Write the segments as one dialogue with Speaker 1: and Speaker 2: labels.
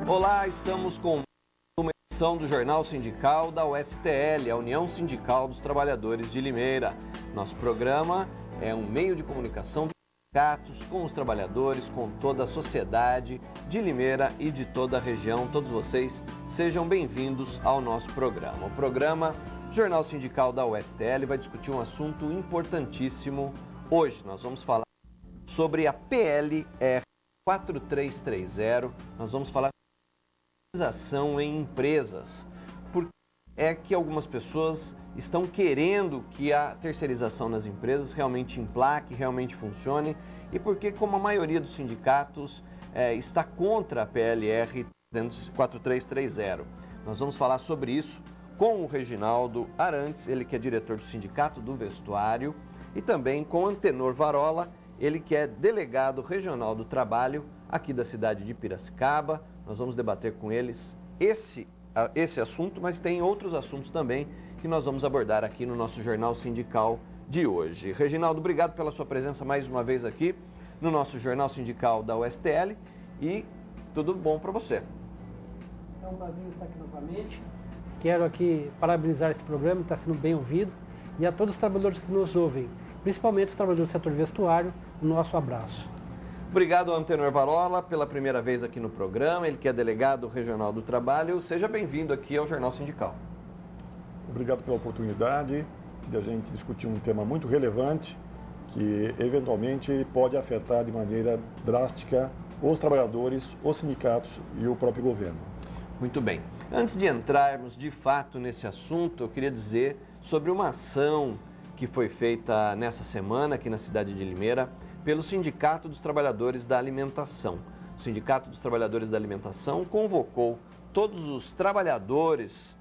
Speaker 1: Olá, estamos com uma edição do Jornal Sindical da USTL, a União Sindical dos Trabalhadores de Limeira. Nosso programa é um meio de comunicação dos sindicatos com os trabalhadores, com toda a sociedade de Limeira e de toda a região. Todos vocês sejam bem-vindos ao nosso programa. O programa Jornal Sindical da USTL vai discutir um assunto importantíssimo. Hoje nós vamos falar sobre a PLR 4330, nós vamos falar sobre terceirização em empresas, porque é que algumas pessoas estão querendo que a terceirização nas empresas realmente emplaque, realmente funcione, e porque, como a maioria dos sindicatos está contra a PLR 4330. Nós vamos falar sobre isso com o Reginaldo Arantes, ele que é diretor do Sindicato do Vestuário, e também com o Antenor Varola, ele que é delegado regional do trabalho aqui da cidade de Piracicaba. Nós vamos debater com eles esse assunto, mas tem outros assuntos também que nós vamos abordar aqui no nosso Jornal Sindical de hoje. Reginaldo, obrigado pela sua presença mais uma vez aqui no nosso Jornal Sindical da USTL e tudo bom para você.
Speaker 2: É um prazer estar aqui novamente. Quero aqui parabenizar esse programa, está sendo bem ouvido, e a todos os trabalhadores que nos ouvem, principalmente os trabalhadores do setor vestuário, o nosso abraço.
Speaker 1: Obrigado ao Antenor Varola pela primeira vez aqui no programa, ele que é delegado regional do trabalho. Seja bem-vindo aqui ao Jornal Sindical.
Speaker 3: Obrigado pela oportunidade de a gente discutir um tema muito relevante que, eventualmente, pode afetar de maneira drástica os trabalhadores, os sindicatos e o próprio governo.
Speaker 1: Muito bem. Antes de entrarmos de fato nesse assunto, eu queria dizer sobre uma ação que foi feita nessa semana aqui na cidade de Limeira pelo Sindicato dos Trabalhadores da Alimentação. O Sindicato dos Trabalhadores da Alimentação convocou todos os trabalhadores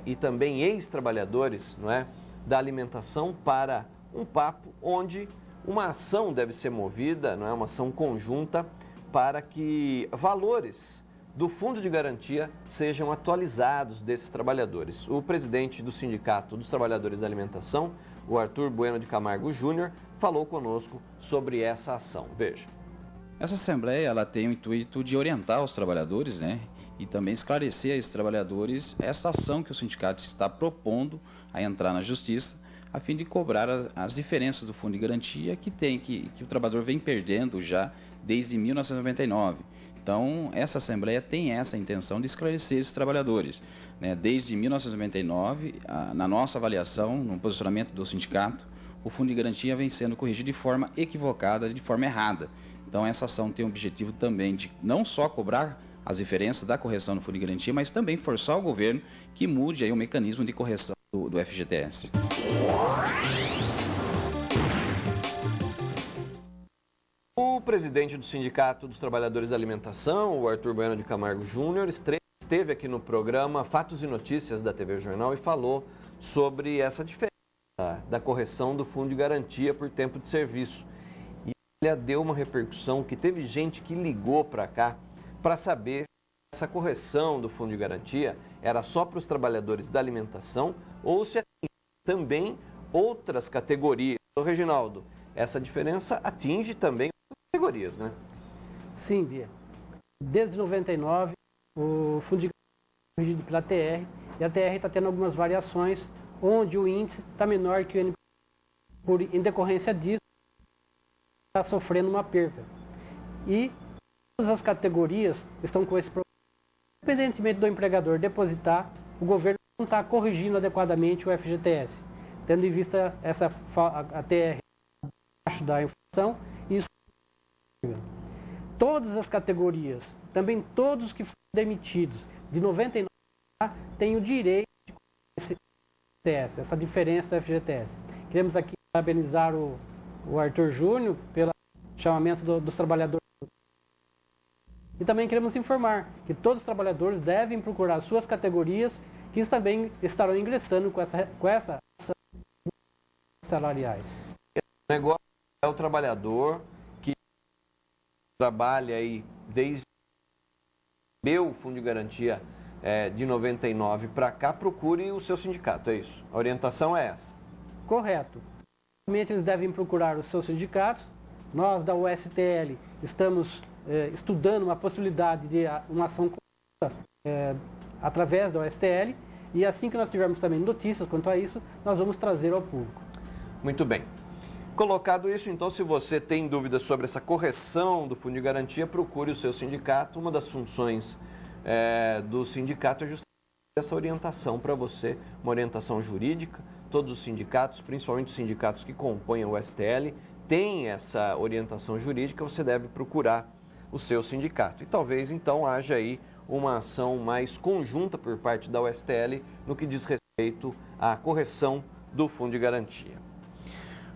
Speaker 1: e também ex-trabalhadores, não é, da alimentação para um papo onde uma ação deve ser movida, não é, uma ação conjunta para que valores do Fundo de Garantia sejam atualizados desses trabalhadores. O presidente do Sindicato dos Trabalhadores da Alimentação, o Arthur Bueno de Camargo Júnior, falou conosco sobre essa ação. Veja.
Speaker 4: Essa assembleia ela tem o intuito de orientar os trabalhadores, né, e também esclarecer a esses trabalhadores essa ação que o sindicato está propondo a entrar na justiça, a fim de cobrar as diferenças do Fundo de Garantia que o trabalhador vem perdendo já desde 1999. Então, essa Assembleia tem essa intenção de esclarecer esses trabalhadores, né? Desde 1999, na nossa avaliação, no posicionamento do sindicato, o Fundo de Garantia vem sendo corrigido de forma equivocada, de forma errada. Então, essa ação tem o objetivo também de não só cobrar as diferenças da correção do Fundo de Garantia, mas também forçar o governo que mude aí o mecanismo de correção do FGTS.
Speaker 1: O presidente do Sindicato dos Trabalhadores da Alimentação, o Arthur Bueno de Camargo Júnior, esteve aqui no programa Fatos e Notícias da TV Jornal e falou sobre essa diferença da correção do Fundo de Garantia por tempo de serviço. E ele deu uma repercussão que teve gente que ligou para cá para saber se essa correção do Fundo de Garantia era só para os trabalhadores da alimentação ou se também outras categorias. Então, Reginaldo, essa diferença atinge também categorias, né?
Speaker 2: Sim, Bia. Desde 99, o Fundo de Garantia é corrigido pela TR, e a TR está tendo algumas variações, onde o índice está menor que o NPS. Em decorrência disso, está sofrendo uma perca. E todas as categorias estão com esse problema. Independentemente do empregador depositar, o governo não está corrigindo adequadamente o FGTS, tendo em vista a TR abaixo da inflação, e isso todas as categorias, também todos que foram demitidos de 99 têm o direito de FGTS, essa diferença do FGTS. Queremos aqui parabenizar o Arthur Júnior pelo chamamento dos trabalhadores. E também queremos informar que todos os trabalhadores devem procurar suas categorias, que também estarão ingressando com essa salariais.
Speaker 1: O negócio é o trabalhador que trabalha aí desde o Fundo de Garantia de 99 para cá, procure o seu sindicato, é isso? A orientação é essa?
Speaker 2: Correto. Eles devem procurar os seus sindicatos. Nós, da USTL, estamos estudando uma possibilidade de uma ação através da OSTL, e assim que nós tivermos também notícias quanto a isso, nós vamos trazer ao público.
Speaker 1: Muito bem. Colocado isso, então, se você tem dúvidas sobre essa correção do Fundo de Garantia, procure o seu sindicato. Uma das funções do sindicato é justamente essa orientação para você, uma orientação jurídica. Todos os sindicatos, principalmente os sindicatos que compõem o STL, têm essa orientação jurídica, você deve procurar o seu sindicato. E talvez, então, haja aí uma ação mais conjunta por parte da USTL no que diz respeito à correção do Fundo de Garantia.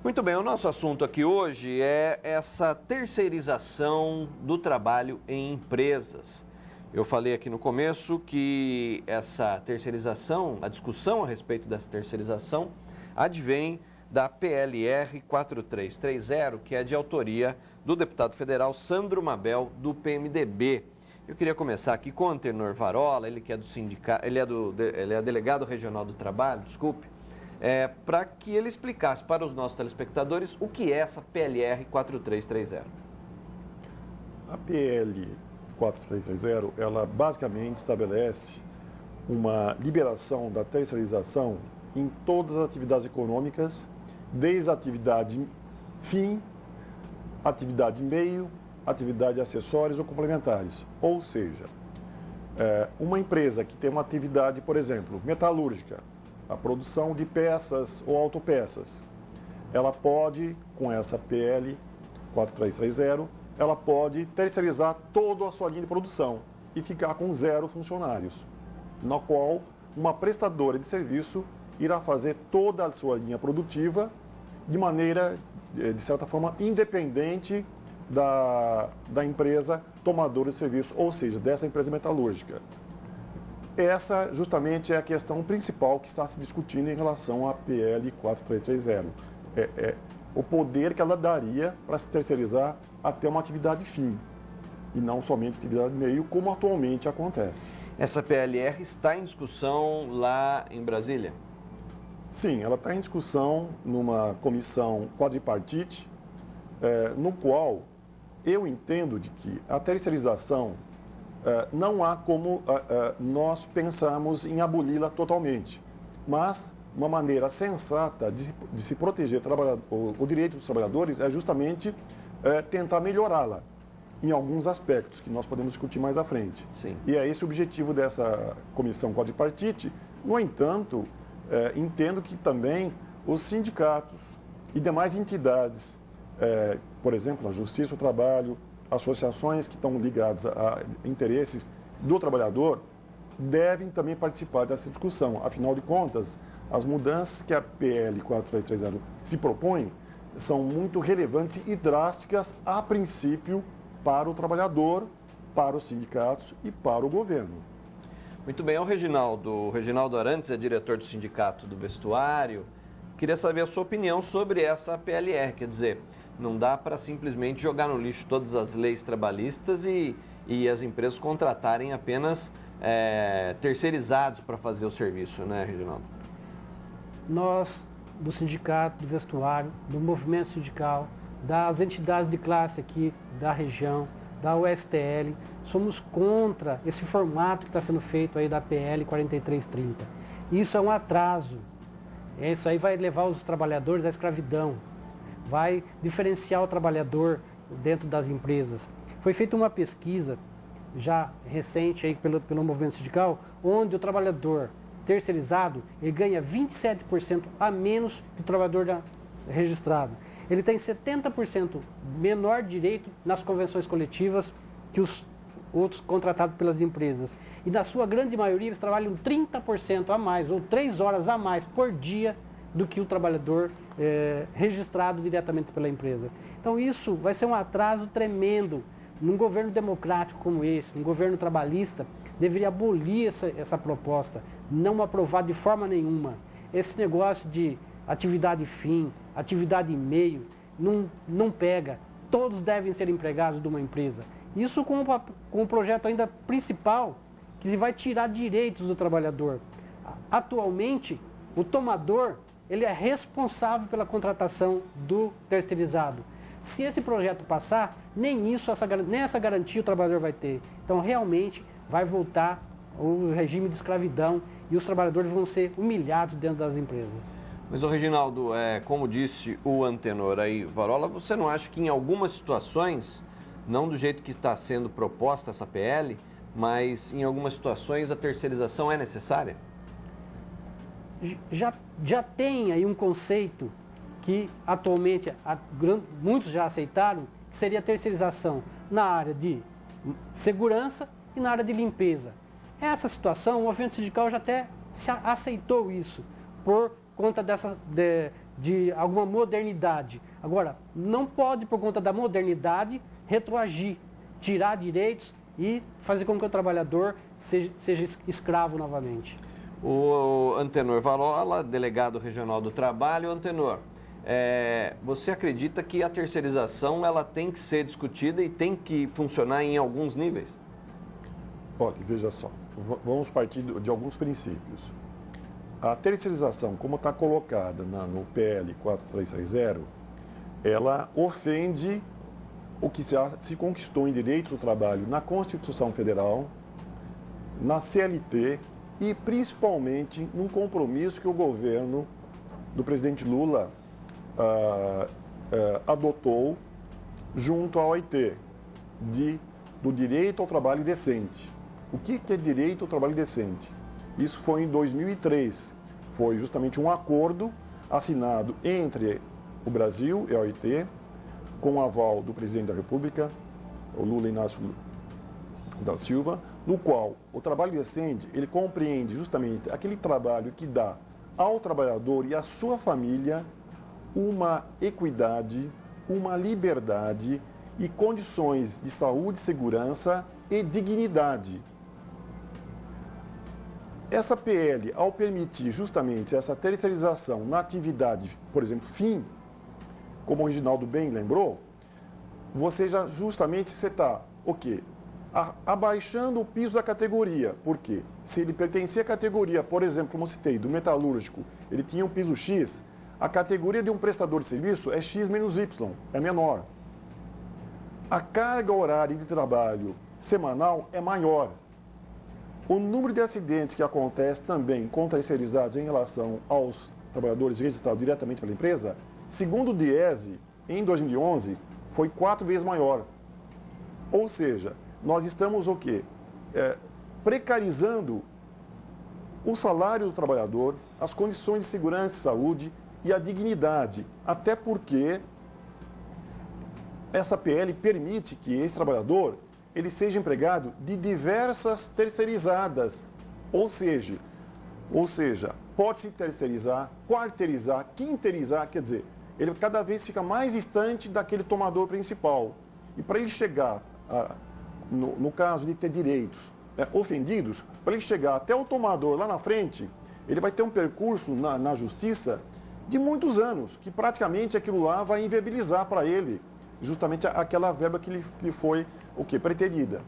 Speaker 1: Muito bem, o nosso assunto aqui hoje é essa terceirização do trabalho em empresas. Eu falei aqui no começo que essa terceirização, a discussão a respeito dessa terceirização, advém da PLR 4330, que é de autoria do deputado federal Sandro Mabel, do PMDB. Eu queria começar aqui com o Antenor Varola, ele que é do sindicato, ele é delegado regional do trabalho, desculpe, para que ele explicasse para os nossos telespectadores o que é essa PLR 4330.
Speaker 3: A PL 4330, ela basicamente estabelece uma liberação da terceirização em todas as atividades econômicas, desde a atividade fim, atividade meio, atividade acessórios ou complementares. Ou seja, uma empresa que tem uma atividade, por exemplo, metalúrgica, a produção de peças ou autopeças, ela pode, com essa PL 4330, ela pode terceirizar toda a sua linha de produção e ficar com 0 funcionários, na qual uma prestadora de serviço irá fazer toda a sua linha produtiva de maneira, de certa forma, independente da empresa tomadora de serviço, ou seja, dessa empresa metalúrgica. Essa justamente é a questão principal que está se discutindo em relação à PL 4330. O poder que ela daria para se terceirizar até uma atividade fim, e não somente atividade meio, como atualmente acontece.
Speaker 1: Essa PLR está em discussão lá em Brasília?
Speaker 3: Sim, ela está em discussão numa comissão quadripartite, no qual eu entendo de que a terceirização não há como nós pensarmos em aboli-la totalmente, mas uma maneira sensata de se proteger o direito dos trabalhadores é justamente tentar melhorá-la em alguns aspectos que nós podemos discutir mais à frente.
Speaker 1: Sim.
Speaker 3: E é esse o objetivo dessa comissão quadripartite. No entanto, entendo que também os sindicatos e demais entidades, por exemplo, a Justiça, o Trabalho, associações que estão ligadas a interesses do trabalhador, devem também participar dessa discussão. Afinal de contas, as mudanças que a PL 4330 se propõe são muito relevantes e drásticas, a princípio, para o trabalhador, para os sindicatos e para o governo.
Speaker 1: Muito bem, o Reginaldo Arantes é diretor do Sindicato do Vestuário. Queria saber a sua opinião sobre essa PLR, quer dizer, não dá para simplesmente jogar no lixo todas as leis trabalhistas e as empresas contratarem apenas terceirizados para fazer o serviço, né, Reginaldo?
Speaker 2: Nós, do Sindicato do Vestuário, do movimento sindical, das entidades de classe aqui da região, da USTL, somos contra esse formato que está sendo feito aí da PL 4330. Isso é um atraso. Isso aí vai levar os trabalhadores à escravidão, vai diferenciar o trabalhador dentro das empresas. Foi feita uma pesquisa já recente aí pelo movimento sindical, onde o trabalhador terceirizado ele ganha 27% a menos que o trabalhador registrado. Ele tem 70% menor direito nas convenções coletivas que os outros contratados pelas empresas. E na sua grande maioria eles trabalham 30% a mais, ou 3 horas a mais por dia do que o trabalhador registrado diretamente pela empresa. Então isso vai ser um atraso tremendo. Num governo democrático como esse, um governo trabalhista, deveria abolir essa proposta, não aprovar de forma nenhuma. Esse negócio de atividade fim, atividade meio, não pega. Todos devem ser empregados de uma empresa. Isso com o projeto ainda principal, que se vai tirar direitos do trabalhador. Atualmente, o tomador ele é responsável pela contratação do terceirizado. se esse projeto passar, nem essa garantia o trabalhador vai ter. Então, realmente, vai voltar o regime de escravidão e os trabalhadores vão ser humilhados dentro das empresas.
Speaker 1: Mas, Reginaldo, como disse o Antenor aí, Varola, você não acha que em algumas situações, não do jeito que está sendo proposta essa PL, mas em algumas situações a terceirização é necessária?
Speaker 2: Já tem aí um conceito que atualmente muitos já aceitaram, que seria a terceirização na área de segurança e na área de limpeza. Essa situação, o movimento sindical já até aceitou isso, por conta de alguma modernidade. Agora, não pode, por conta da modernidade, retroagir, tirar direitos e fazer com que o trabalhador seja escravo novamente.
Speaker 1: O Antenor Varola, delegado regional do trabalho. Antenor, você acredita que a terceirização ela tem que ser discutida e tem que funcionar em alguns níveis?
Speaker 3: Olha, veja só, vamos partir de alguns princípios. A terceirização, como está colocada no PL 4330, ela ofende o que se conquistou em direitos do trabalho na Constituição Federal, na CLT e principalmente num compromisso que o governo do presidente Lula adotou junto à OIT, do direito ao trabalho decente. O que é direito ao trabalho decente? Isso foi em 2003, foi justamente um acordo assinado entre o Brasil e a OIT, com o aval do presidente da República, o Lula Inácio da Silva, no qual o trabalho decente, ele compreende justamente aquele trabalho que dá ao trabalhador e à sua família uma equidade, uma liberdade e condições de saúde, segurança e dignidade. Essa PL, ao permitir justamente essa terceirização na atividade, por exemplo, fim, como o Reginaldo bem lembrou, você está, o quê? Abaixando o piso da categoria. Por quê? Se ele pertencia à categoria, por exemplo, como eu citei, do metalúrgico, ele tinha um piso X, a categoria de um prestador de serviço é X menos Y, é menor. A carga horária de trabalho semanal é maior. O número de acidentes que acontece também com terceirizados em relação aos trabalhadores registrados diretamente pela empresa, segundo o DIESE, em 2011, foi 4 vezes maior. Ou seja, nós estamos o quê? Precarizando o salário do trabalhador, as condições de segurança e saúde e a dignidade. Até porque essa PL permite que esse trabalhador ele seja empregado de diversas terceirizadas. Ou seja, pode-se terceirizar, quarteirizar, quinteirizar, quer dizer, ele cada vez fica mais distante daquele tomador principal. E para ele chegar, no caso de ter direitos ofendidos, para ele chegar até o tomador lá na frente, ele vai ter um percurso na justiça de muitos anos, que praticamente aquilo lá vai inviabilizar para ele justamente aquela verba que lhe foi pretendida.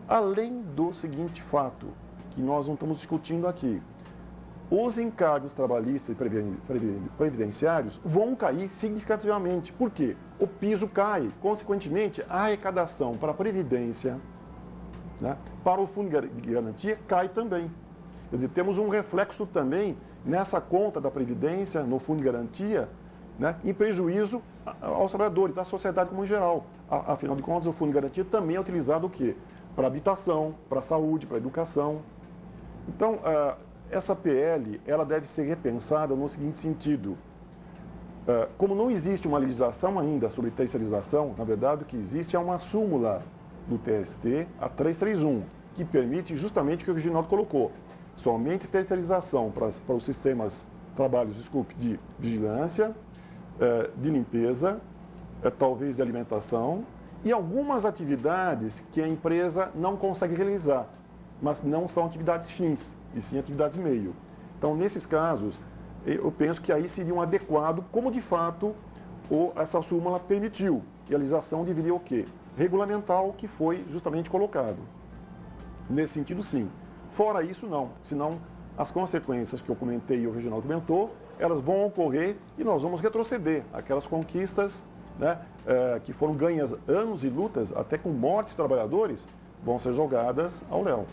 Speaker 3: Além do seguinte fato, que nós não estamos discutindo aqui, os encargos trabalhistas e previdenciários vão cair significativamente. Por quê? O piso cai, consequentemente, a arrecadação para a Previdência, para o Fundo de Garantia, cai também. Quer dizer, temos um reflexo também nessa conta da Previdência, no Fundo de Garantia, em prejuízo aos trabalhadores, à sociedade como em geral. Afinal de contas, o Fundo de Garantia também é utilizado o quê? Para habitação, para saúde, para educação. Então, essa PL ela deve ser repensada no seguinte sentido. Como não existe uma legislação ainda sobre terceirização, na verdade, o que existe é uma súmula do TST, a 331, que permite justamente o que o Reginaldo colocou. Somente terceirização para os sistemas, de vigilância, de limpeza, talvez de alimentação, e algumas atividades que a empresa não consegue realizar, mas não são atividades fins, e sim atividades meio. Então, nesses casos, eu penso que aí seria um adequado, como de fato essa súmula permitiu. E a legislação deveria o quê? Regulamentar o que foi justamente colocado. Nesse sentido, sim. Fora isso, não. Senão, as consequências que eu comentei e o Reginaldo comentou, elas vão ocorrer e nós vamos retroceder aquelas conquistas né, que foram ganhas anos e lutas, até com mortes de trabalhadores, vão ser jogadas ao léu.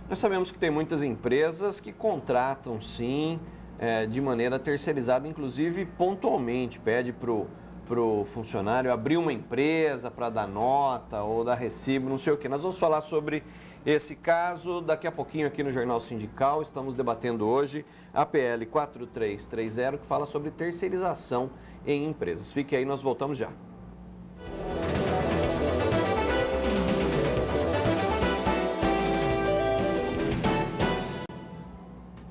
Speaker 1: Nós sabemos que tem muitas empresas que contratam, sim, de maneira terceirizada, inclusive pontualmente, pede para o funcionário abrir uma empresa para dar nota ou dar recibo, não sei o quê. Nós vamos falar sobre esse caso daqui a pouquinho aqui no Jornal Sindical. Estamos debatendo hoje a PL 4330, que fala sobre terceirização em empresas. Fique aí, nós voltamos já.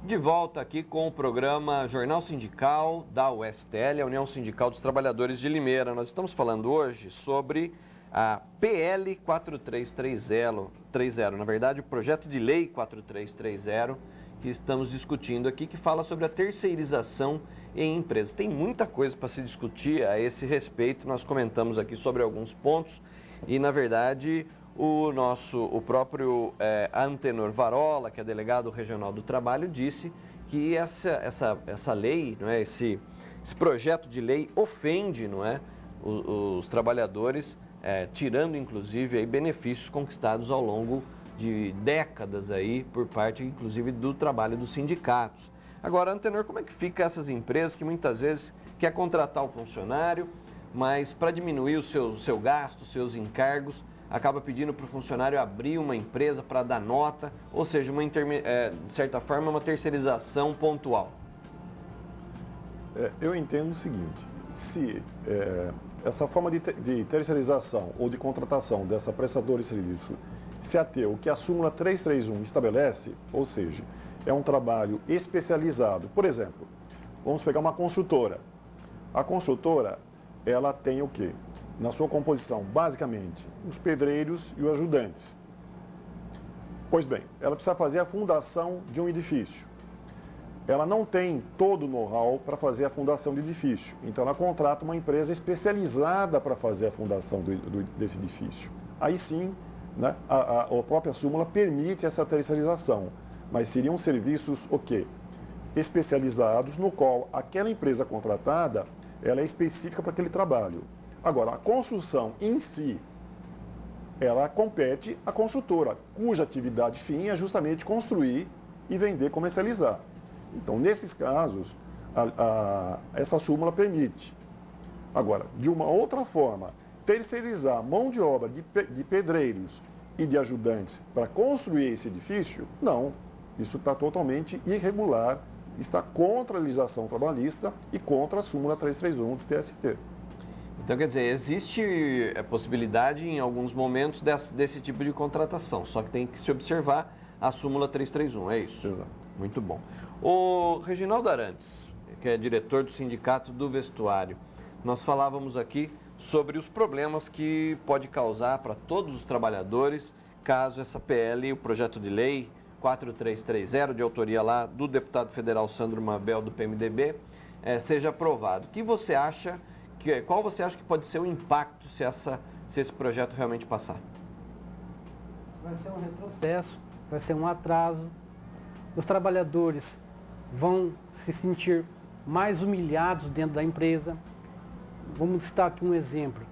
Speaker 1: De volta aqui com o programa Jornal Sindical da USTL, a União Sindical dos Trabalhadores de Limeira. Nós estamos falando hoje sobre a PL 4330, na verdade o projeto de lei 4330, que estamos discutindo aqui, que fala sobre a terceirização em empresas. Tem muita coisa para se discutir a esse respeito, nós comentamos aqui sobre alguns pontos e, na verdade, o próprio Antenor Varola, que é delegado regional do trabalho, disse que essa lei, não é, esse projeto de lei ofende, não é, os trabalhadores, tirando inclusive aí benefícios conquistados ao longo de décadas aí por parte inclusive do trabalho dos sindicatos. Agora, Antenor, como é que fica essas empresas que muitas vezes quer contratar um funcionário, mas para diminuir o seu gasto, os seus encargos, acaba pedindo para o funcionário abrir uma empresa para dar nota, ou seja, de certa forma, uma terceirização pontual?
Speaker 3: Eu entendo o seguinte, se essa forma de terceirização ou de contratação dessa prestadora de serviço se ateu o que a súmula 331 estabelece, ou seja, é um trabalho especializado. Por exemplo, vamos pegar uma construtora. A construtora, ela tem o quê? Na sua composição, basicamente, os pedreiros e os ajudantes. Pois bem, ela precisa fazer a fundação de um edifício. Ela não tem todo o know-how para fazer a fundação do edifício. Então, ela contrata uma empresa especializada para fazer a fundação desse edifício. Aí sim, né, a própria súmula permite essa terceirização. Mas seriam serviços, o quê? Especializados, no qual aquela empresa contratada, ela é específica para aquele trabalho. Agora, a construção em si, ela compete à construtora, cuja atividade fim é justamente construir e vender, comercializar. Então, nesses casos, essa súmula permite. Agora, de uma outra forma, terceirizar a mão de obra de pedreiros e de ajudantes para construir esse edifício, não. Isso está totalmente irregular, está contra a legislação trabalhista e contra a súmula 331 do TST.
Speaker 1: Então, quer dizer, existe a possibilidade em alguns momentos desse tipo de contratação, só que tem que se observar a súmula 331, é isso?
Speaker 3: Exato.
Speaker 1: Muito bom. O Reginaldo Arantes, que é diretor do Sindicato do Vestuário, nós falávamos aqui sobre os problemas que pode causar para todos os trabalhadores caso essa PL, o projeto de lei 4330, de autoria lá do deputado federal Sandro Mabel, do PMDB, seja aprovado. Qual você acha que pode ser o impacto se esse projeto realmente passar?
Speaker 2: Vai ser um retrocesso, vai ser um atraso. Os trabalhadores vão se sentir mais humilhados dentro da empresa. Vamos citar aqui um exemplo.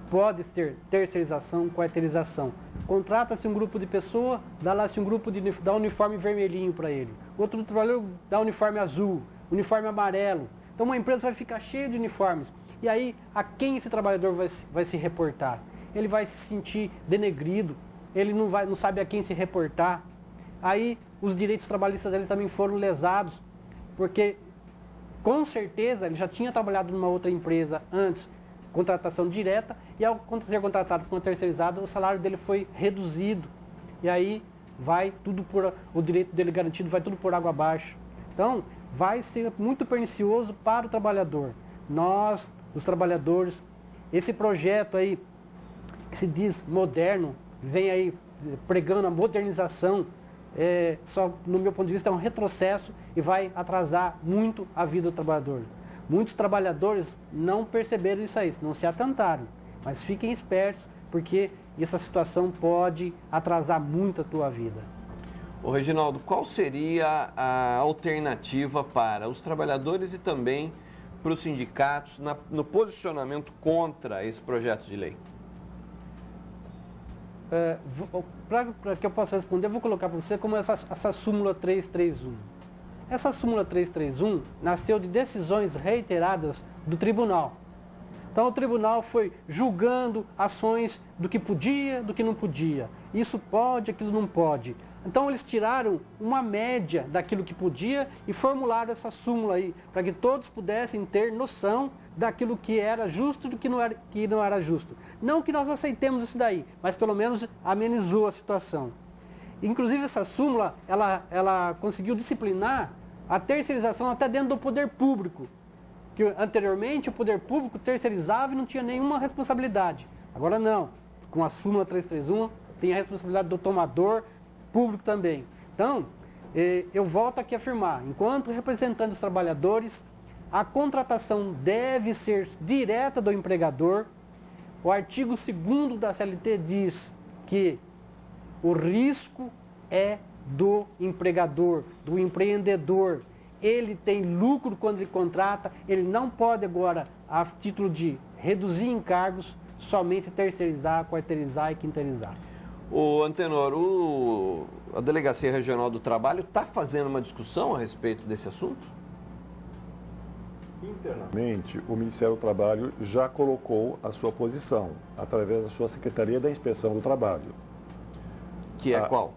Speaker 2: Pode ter terceirização, quarteirização. Contrata-se um grupo de pessoas, dá-se um grupo dá uniforme vermelhinho para ele. Outro trabalhador dá uniforme azul, uniforme amarelo. Então, uma empresa vai ficar cheia de uniformes. E aí, a quem esse trabalhador vai se reportar? Ele vai se sentir denegrido, ele não sabe a quem se reportar. Aí, os direitos trabalhistas dele também foram lesados, porque, com certeza, ele já tinha trabalhado numa outra empresa antes, contratação direta, e ao ser contratado com uma terceirizada, o salário dele foi reduzido. E aí, o direito dele garantido vai tudo por água abaixo. Então, vai ser muito pernicioso para o trabalhador. Nós, os trabalhadores, esse projeto aí, que se diz moderno, vem aí pregando a modernização, só no meu ponto de vista é um retrocesso e vai atrasar muito a vida do trabalhador. Muitos trabalhadores não perceberam isso aí, não se atentaram, mas fiquem espertos, porque essa situação pode atrasar muito a tua vida.
Speaker 1: Ô Reginaldo, qual seria a alternativa para os trabalhadores e também para os sindicatos no posicionamento contra esse projeto de lei?
Speaker 2: Para que eu possa responder, eu vou colocar para você como essa súmula 331. Essa súmula 331 nasceu de decisões reiteradas do tribunal. Então, o tribunal foi julgando ações do que podia, do que não podia. Isso pode, aquilo não pode. Então, eles tiraram uma média daquilo que podia e formularam essa súmula aí, para que todos pudessem ter noção daquilo que era justo e do que não era justo. Não que nós aceitemos isso daí, mas pelo menos amenizou a situação. Inclusive, essa súmula, ela conseguiu disciplinar a terceirização até dentro do poder público. Que anteriormente o poder público terceirizava e não tinha nenhuma responsabilidade. Agora não, com a súmula 331 tem a responsabilidade do tomador público também. Então, eu volto aqui a afirmar, enquanto representante dos trabalhadores, a contratação deve ser direta do empregador. O artigo 2º da CLT diz que o risco é do empregador, do empreendedor. Ele tem lucro quando ele contrata, ele não pode agora, a título de reduzir encargos, somente terceirizar, quarteirizar e quinteirizar.
Speaker 1: O Antenor, a Delegacia Regional do Trabalho está fazendo uma discussão a respeito desse assunto?
Speaker 3: Internamente, o Ministério do Trabalho já colocou a sua posição, através da sua Secretaria da Inspeção do Trabalho.
Speaker 1: Que é qual?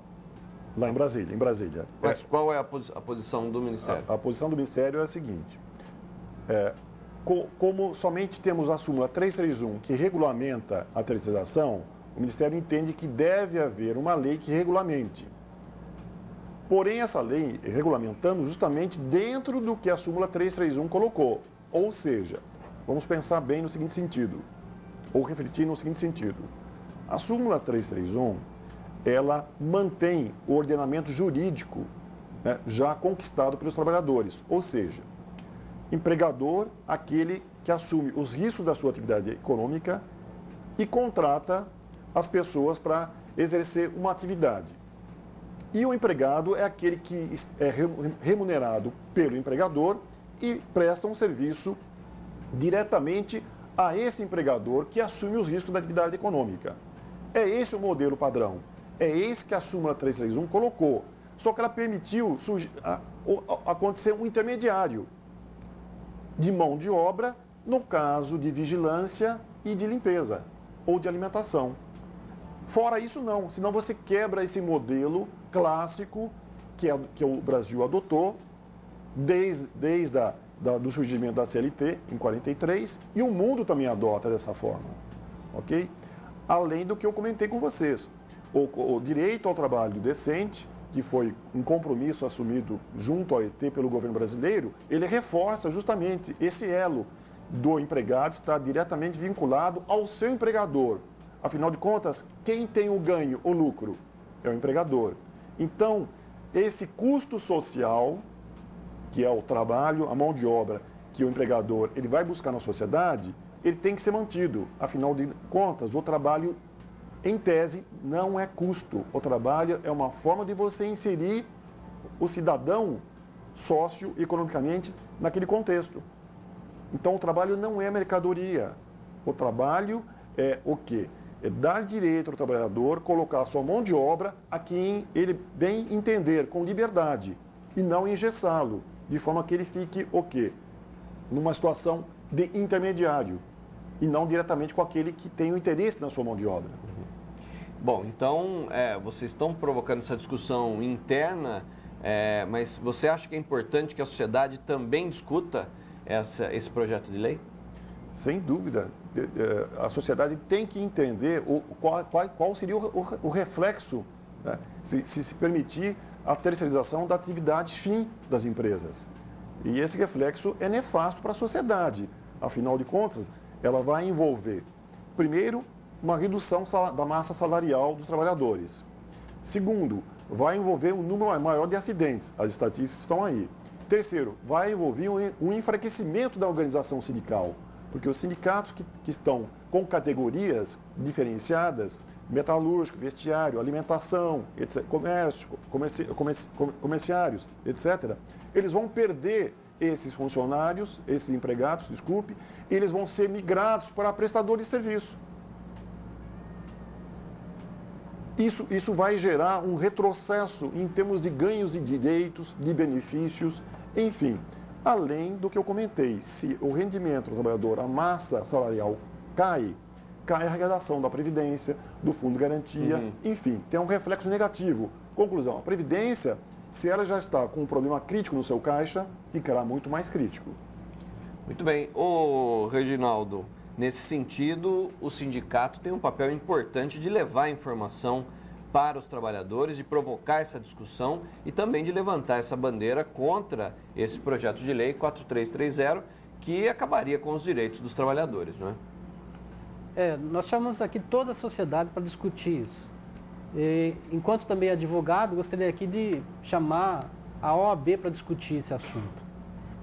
Speaker 3: Lá em Brasília.
Speaker 1: Mas qual é a posição do Ministério?
Speaker 3: A posição do Ministério é a seguinte, como somente temos a súmula 331 que regulamenta a terceirização, o Ministério entende que deve haver uma lei que regulamente. Porém, essa lei regulamentando justamente dentro do que a súmula 331 colocou. Ou seja, vamos pensar bem no seguinte sentido, ou refletir no seguinte sentido. A súmula 331, ela mantém o ordenamento jurídico, né, já conquistado pelos trabalhadores. Ou seja, empregador, aquele que assume os riscos da sua atividade econômica e contrata as pessoas para exercer uma atividade. E o empregado é aquele que é remunerado pelo empregador e presta um serviço diretamente a esse empregador que assume os riscos da atividade econômica. É esse o modelo padrão. É esse que a súmula 331 colocou. Só que ela permitiu acontecer um intermediário de mão de obra no caso de vigilância e de limpeza ou de alimentação. Fora isso, não. Senão você quebra esse modelo clássico que o Brasil adotou desde do surgimento da CLT, em 43, e o mundo também adota dessa forma. Ok? Além do que eu comentei com vocês. O direito ao trabalho decente, que foi um compromisso assumido junto ao ET pelo governo brasileiro, ele reforça justamente esse elo do empregado estar diretamente vinculado ao seu empregador. Afinal de contas, quem tem o ganho, o lucro, é o empregador. Então, esse custo social, que é o trabalho, a mão de obra que o empregador ele vai buscar na sociedade, ele tem que ser mantido. Afinal de contas, o trabalho, em tese, não é custo. O trabalho é uma forma de você inserir o cidadão socioeconomicamente naquele contexto. Então, o trabalho não é mercadoria. O trabalho é o quê? É dar direito ao trabalhador, colocar a sua mão de obra a quem ele bem entender, com liberdade, e não engessá-lo, de forma que ele fique o quê? Numa situação de intermediário, e não diretamente com aquele que tem o interesse na sua mão de obra.
Speaker 1: Bom, então, vocês estão provocando essa discussão interna, mas você acha que é importante que a sociedade também discuta esse projeto de lei?
Speaker 3: Sem dúvida. A sociedade tem que entender qual seria o reflexo, né, se permitir a terceirização da atividade fim das empresas. E esse reflexo é nefasto para a sociedade. Afinal de contas, ela vai envolver, primeiro, uma redução da massa salarial dos trabalhadores. Segundo, vai envolver um número maior de acidentes. As estatísticas estão aí. Terceiro, vai envolver um enfraquecimento da organização sindical. Porque os sindicatos que estão com categorias diferenciadas, metalúrgico, vestiário, alimentação, etc., comércio, comerciários, etc., eles vão perder esses funcionários, esses empregados, desculpe, eles vão ser migrados para prestadores de serviço. Isso vai gerar um retrocesso em termos de ganhos de direitos, de benefícios, enfim. Além do que eu comentei, se o rendimento do trabalhador, a massa salarial cai a arrecadação da Previdência, do Fundo de Garantia, enfim, tem um reflexo negativo. Conclusão, a Previdência, se ela já está com um problema crítico no seu caixa, ficará muito mais crítico.
Speaker 1: Muito bem. Ô, Reginaldo, nesse sentido, o sindicato tem um papel importante de levar a informação para os trabalhadores, de provocar essa discussão e também de levantar essa bandeira contra esse projeto de lei 4330, que acabaria com os direitos dos trabalhadores, não é?
Speaker 2: Nós chamamos aqui toda a sociedade para discutir isso. Enquanto também advogado, gostaria aqui de chamar a OAB para discutir esse assunto.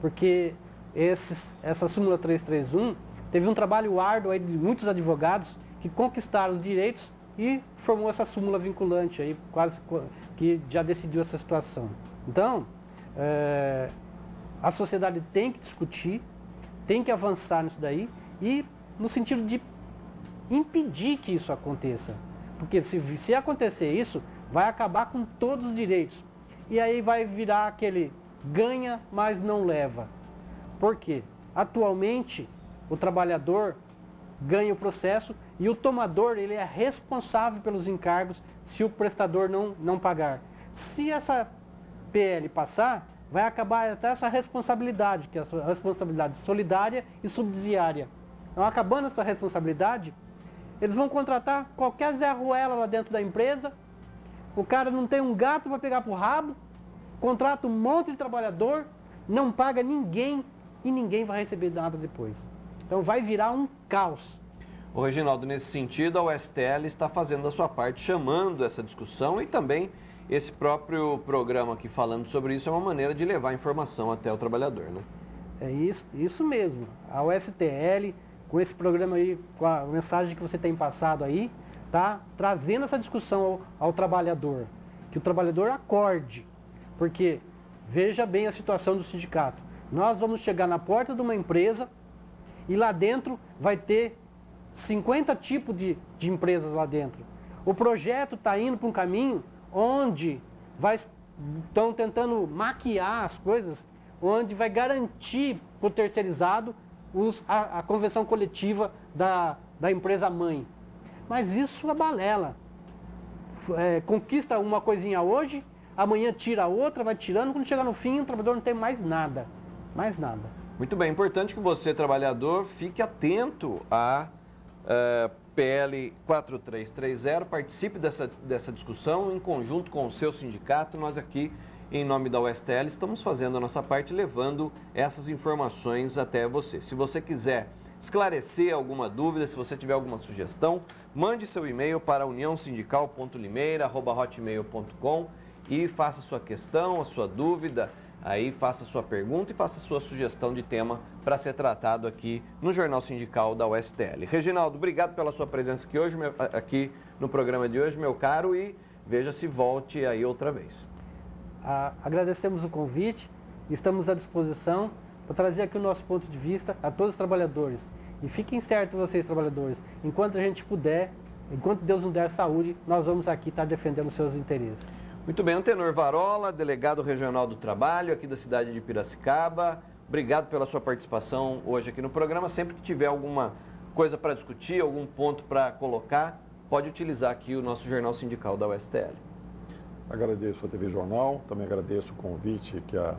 Speaker 2: Porque essa súmula 331 teve um trabalho árduo aí de muitos advogados que conquistaram os direitos e formou essa súmula vinculante aí, quase que já decidiu essa situação. Então, a sociedade tem que discutir, tem que avançar nisso daí e no sentido de impedir que isso aconteça. Porque se acontecer isso, vai acabar com todos os direitos. E aí vai virar aquele ganha, mas não leva. Por quê? Atualmente, o trabalhador ganha o processo e o tomador ele é responsável pelos encargos se o prestador não pagar. Se essa PL passar, vai acabar até essa responsabilidade, que é a responsabilidade solidária e subsidiária. Então, acabando essa responsabilidade, eles vão contratar qualquer Zé Ruela lá dentro da empresa, o cara não tem um gato para pegar pro rabo, contrata um monte de trabalhador, não paga ninguém e ninguém vai receber nada depois. Então vai virar um caos.
Speaker 1: Ô, Reginaldo, nesse sentido, a USTL está fazendo a sua parte, chamando essa discussão e também esse próprio programa aqui falando sobre isso é uma maneira de levar a informação até o trabalhador, né?
Speaker 2: É isso mesmo. A USTL, com esse programa aí, com a mensagem que você tem passado aí, tá trazendo essa discussão ao trabalhador. Que o trabalhador acorde. Porque, veja bem a situação do sindicato. Nós vamos chegar na porta de uma empresa e lá dentro vai ter 50 tipos de empresas lá dentro. O projeto está indo para um caminho onde estão tentando maquiar as coisas, onde vai garantir para o terceirizado a convenção coletiva da empresa mãe. Mas isso é balela. Conquista uma coisinha hoje, amanhã tira a outra, vai tirando, quando chegar no fim o trabalhador não tem mais nada. Mais nada.
Speaker 1: Muito bem, importante que você, trabalhador, fique atento à PL 4330, participe dessa discussão em conjunto com o seu sindicato. Nós aqui, em nome da USTL, estamos fazendo a nossa parte, levando essas informações até você. Se você quiser esclarecer alguma dúvida, se você tiver alguma sugestão, mande seu e-mail para uniãosindical.limeira@hotmail.com e faça sua questão, a sua dúvida, aí faça sua pergunta e faça sua sugestão de tema para ser tratado aqui no Jornal Sindical da USTL. Reginaldo, obrigado pela sua presença aqui no programa de hoje, meu caro, e veja se volte aí outra vez.
Speaker 2: Agradecemos o convite, estamos à disposição para trazer aqui o nosso ponto de vista a todos os trabalhadores. E fiquem certos vocês, trabalhadores, enquanto a gente puder, enquanto Deus nos der saúde, nós vamos aqui estar defendendo os seus interesses.
Speaker 1: Muito bem, Antenor Varola, delegado regional do trabalho aqui da cidade de Piracicaba. Obrigado pela sua participação hoje aqui no programa. Sempre que tiver alguma coisa para discutir, algum ponto para colocar, pode utilizar aqui o nosso Jornal Sindical da USTL.
Speaker 3: Agradeço a TV Jornal, também agradeço o convite que a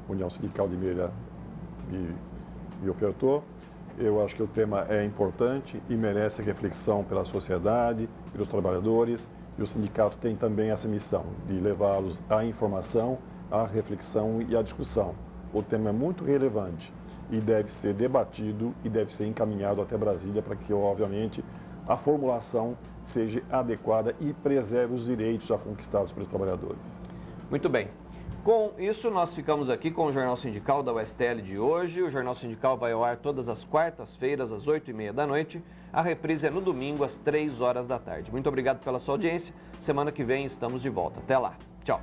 Speaker 3: União Sindical de Limeira me ofertou. Eu acho que o tema é importante e merece reflexão pela sociedade, pelos trabalhadores. E o sindicato tem também essa missão de levá-los à informação, à reflexão e à discussão. O tema é muito relevante e deve ser debatido e deve ser encaminhado até Brasília para que, obviamente, a formulação seja adequada e preserve os direitos já conquistados pelos trabalhadores.
Speaker 1: Muito bem. Com isso, nós ficamos aqui com o Jornal Sindical da USTL de hoje. O Jornal Sindical vai ao ar todas as quartas-feiras, às 8h30 da noite. A reprise é no domingo, às 3 horas da tarde. Muito obrigado pela sua audiência. Semana que vem estamos de volta. Até lá. Tchau.